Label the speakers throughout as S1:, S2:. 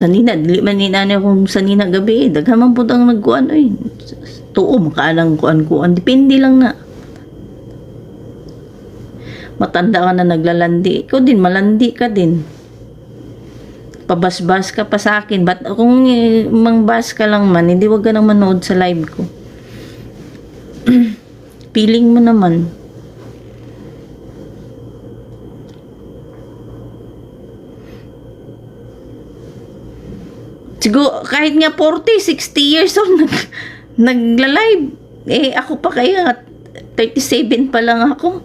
S1: Sanina, dili man ni nanay kung sanina gabi. Daghan man po ang nagkuan. Ay, tuo, makaalang kuan-kuan. Depende lang na. Matanda ka na naglalandi. Ikaw din, malandi ka din. Pabasbas ka pa sa akin. But kung mangbas ka lang man, hindi wag ka nang manood sa live ko. Feeling mo naman. Siguro, kahit nga 40, 60 years old, nagla-live. Eh, ako pa kaya, 37 pa lang ako.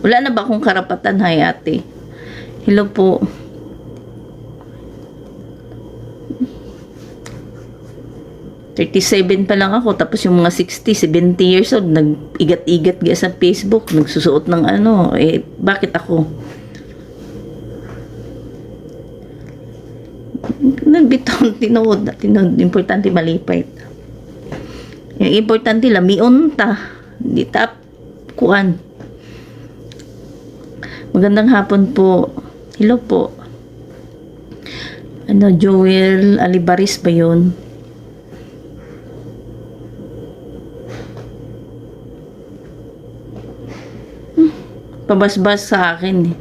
S1: Wala na ba akong karapatan, Hayate? Hello po. $37 pa lang ako, tapos yung mga 60, 70 years old, nag-igat-igat sa Facebook, nagsusuot ng ano, eh, bakit ako? Nagbitaw, tinood, importante malipay. Yung importante lamion ta, di tap, kuan. Magandang hapon po. Hello po. Ano, Joel Alibaris ba yun? Pabasbas sa akin eh.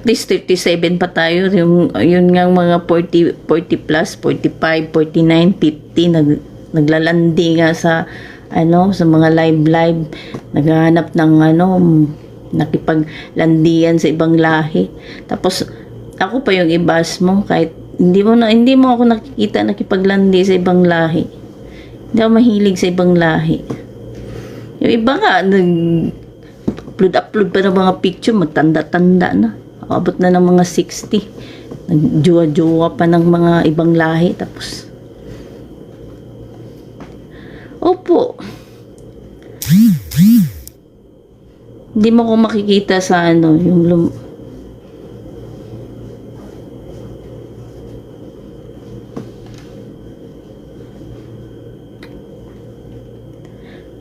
S1: At least 37 pa tayo. Yun nga mga 40 plus, 45, 49, 50 naglalandi nga sa ano, sa mga live naghahanap ng ano, nakipaglandian sa ibang lahi. Tapos ako pa yung ibas mo, kahit hindi mo ako nakikita nakipaglandi sa ibang lahi. Hindi ako mahilig sa ibang lahi. Yung iba nga upload pa ng mga picture, magtanda-tanda na. Abot na ng mga 60. Nagjowa-jowa pa ng mga ibang lahi. Tapos, opo. Hindi mo ko makikita sa ano, yung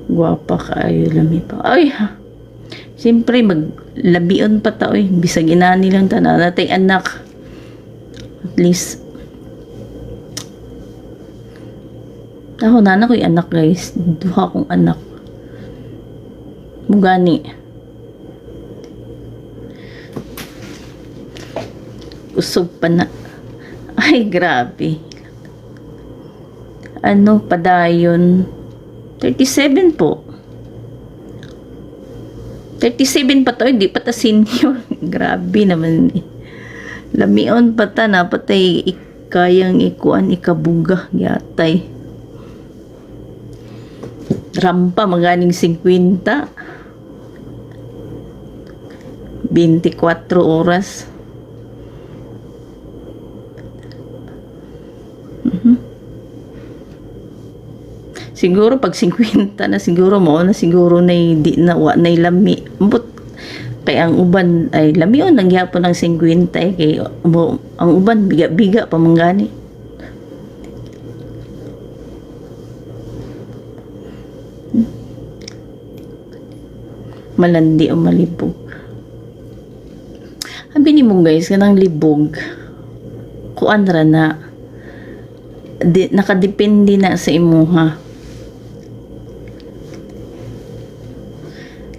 S1: guwapa ka, ayo lami pa. Ay, ha. Siyempre, maglabion pa tao eh. Bisag inani lang tanan natay anak. At least, ako na ko'y anak guys. Duha kong anak. Mugani. Usog pa na. Ay, grabe. Ano, padayon. 37 po. 37 pa to, hindi pa ta senior. Grabe naman eh. Lamion pa ta na, patay kayang ikuan, ikabuga, yatay. Rampa, maganing 50. 24 oras. Siguro pag 50 na siguro mo na siguro na di na wa na lami. But kay ang uban ay lami on nagyapon ng 50 kay ang uban biga-biga pa manggani. Malandi o malibog. Sabi ni mo guys kanang libog. Kuan ra na nakadepende na sa imuha.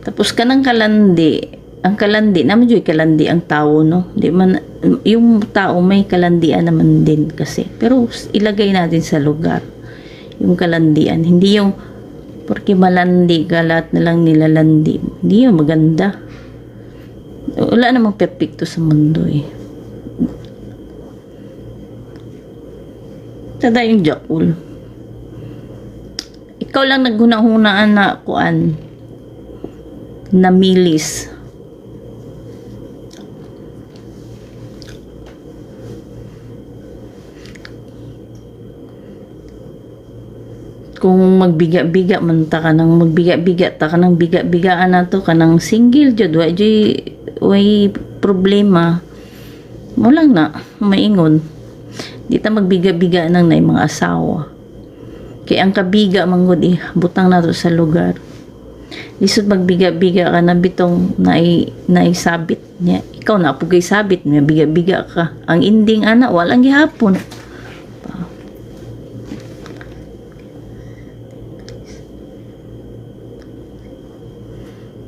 S1: Tapos kanang kalandi, ang kalandi naman joy kalandi ang tao no. Di man yung tao may kalandian naman din kasi. Pero ilagay natin sa lugar yung kalandian, hindi yung porque malandi ka lahat na lang nilalandi. Hindi yung maganda. Wala namang perfecto sa mundo eh. Tada yung jakul. Ikaw lang naghuna-hunaan na kuan. Namilis. Kung magbiga-biga man ta ka nang magbiga-biga ta ka nang biga-bigaan na to ka nang single jud way problema mo lang na maingon di ta magbiga-biga nang nay mga asawa kay ang kabiga manggod butang na to sa lugar. Lisod magbiga-biga ka na bitong naisabit niya. Ikaw na po kay sabit niya, biga-biga ka. Ang ending ana, walang gihapon.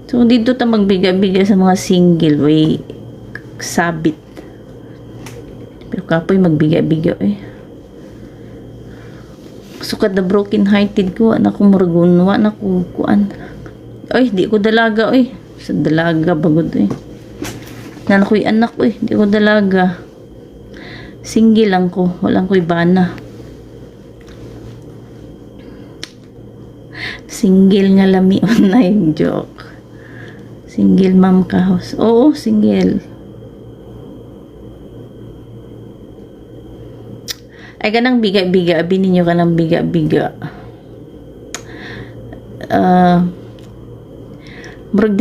S1: So, dito ta magbiga-biga sa mga single, way sabit. Pero kapoy magbiga-biga eh. Sukad na broken hearted ko, na ko murgunwa, na ko kuan. Ay, di ko dalaga, oy. Sa dalaga, bagod, eh. Nan ako'y anak, oy. Di ko dalaga. Single lang ko. Walang ko'y bana. Single nga lami online joke. Single ma'am kahos. Oo, single. Ay, kanang biga-biga. Abi ninyo kanang biga-biga. Murag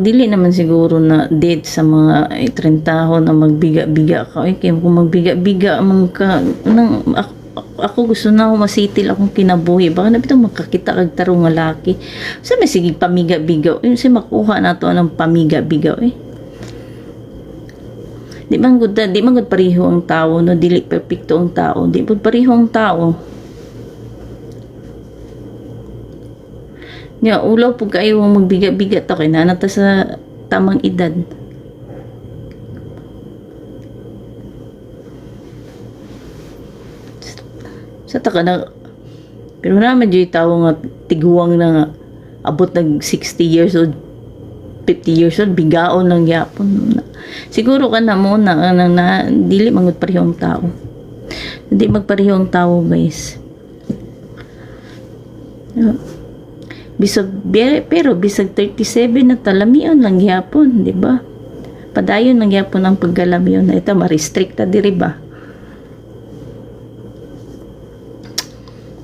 S1: dili naman siguro na date sa mga 30 na magbiga-biga ka. Ay, kaya kung magbiga-biga man ka, ako gusto na ako masitil akong kinabuhi. Baka na bitong makakita kag tarong nga laki. Sa may sige pamiga-biga. Yung si makuha na to ng pamiga-biga. Di man gud pareho ang tao, no? Dili perfecto ang tao. Di man pareho ang tao. Nga, ulaw po kayo magbiga-biga to kay nanata sa tamang edad. Sa taka na, pero naman dyan yung tao nga tiguang na nga, abot ng 60 years old, 50 years old, bigaon lang yapon. Siguro ka na muna, dili mangut pareho ang tao. Hindi magpareho ang tao, guys. Pero bisag 37 na talamion lang gyapon, di ba? Padayon lang gyapon ang paggalamion na ito, ma-restricta diri ba?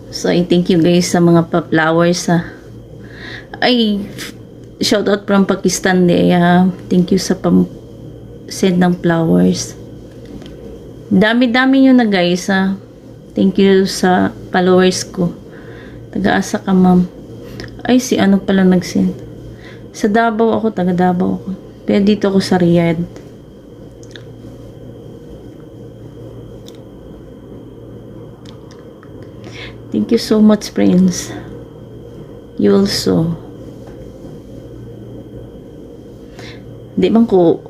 S1: So, I thank you guys sa mga pa-flowers ha. Ay, shout out from Pakistan de. Thank you sa send ng flowers. Dami-dami nyo na guys ha. Thank you sa followers ko. Taga-asa ka ma'am. Ay, si ano pala nag-send. Sa Davao ako, taga Davao ako. Pero dito ako sa Riyadh. Thank you so much, friends. You also. Di man ko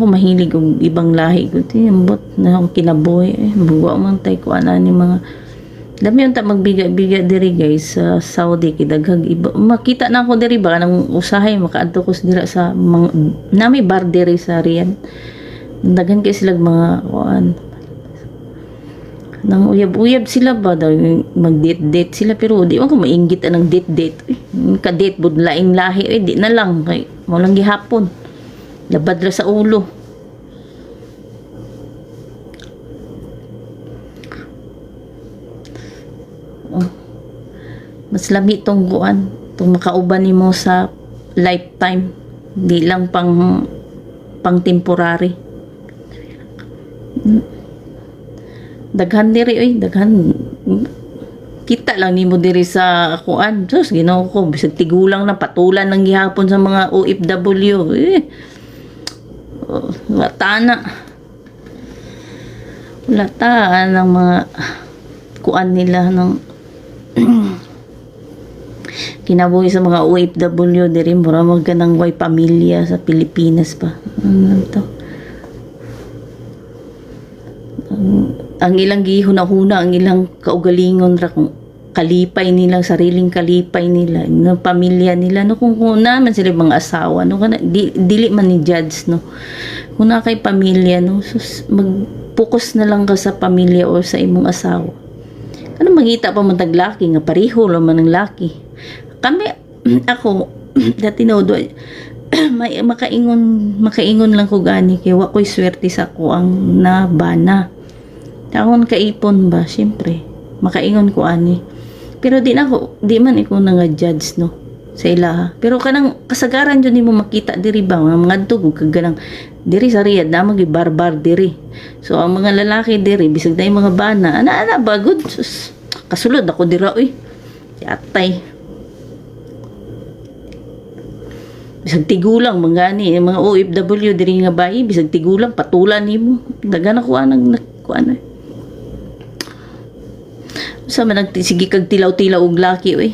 S1: mahilig og ibang lahi ko. Tiyambot na akong kinabuhi. Buwa man tayo ko ana ni mga dami yung magbiga-biga diri guys sa Saudi kidaghag iba makita na ako diri ba nang usahay makaadto ko dira sa mga nami bar diri sa Riyadh daghan kay sila mga kuan nang uyab-uyab sila ba daw mag-date sila pero di man ko mainggit anang date ka-date bud laing lahi di na lang kay mo lang gihapon labad ra sa ulo. Mas lami tong guan, tong makauban nimo sa lifetime, di lang pang temporary. Daghan diri daghan kita lang nimo diri sa kuan. Sus Ginoo ko bisag tigulang na patulan ng gihapon sa mga OFW. Wala ta ng mga kuan nila ng kinabuhi sa mga OFW diri mura magkanang way pamilya sa Pilipinas pa. Ano to? Ang ilang gihuna-huna, ang ilang kaugalingon ra kung kalipay nilang sariling kalipay nila, no pamilya nila no kung naman sila mga asawa no kana dili man ni judge no. Kung na kay pamilya no, sus mag-focus na lang ka sa pamilya o sa imong asawa. Ano mangita pa man taglaki nga pareho laman ng laki. Kami ako dati no do may makaingon lang ko gani kay wa ko'y swerte sa ko ang nabana. Taon kaipon ba syempre makaingon ko ani. Pero di man iko nga judge no sa ila. Pero kanang kasagaran jud nimo makita diri ba mga dugog kag ganang diri sa Riyadh na magi barbar diri. So ang mga lalaki diri bisag day mga bana ana ba good sus kasulod ako dira oy. Atay. Bisag tigulang mangani mga OFW diri nga bayi bisag tigulang patulan nimo. Dagan ako anang kuan. Sa man sige kag tilaw-tilaw og laki oy.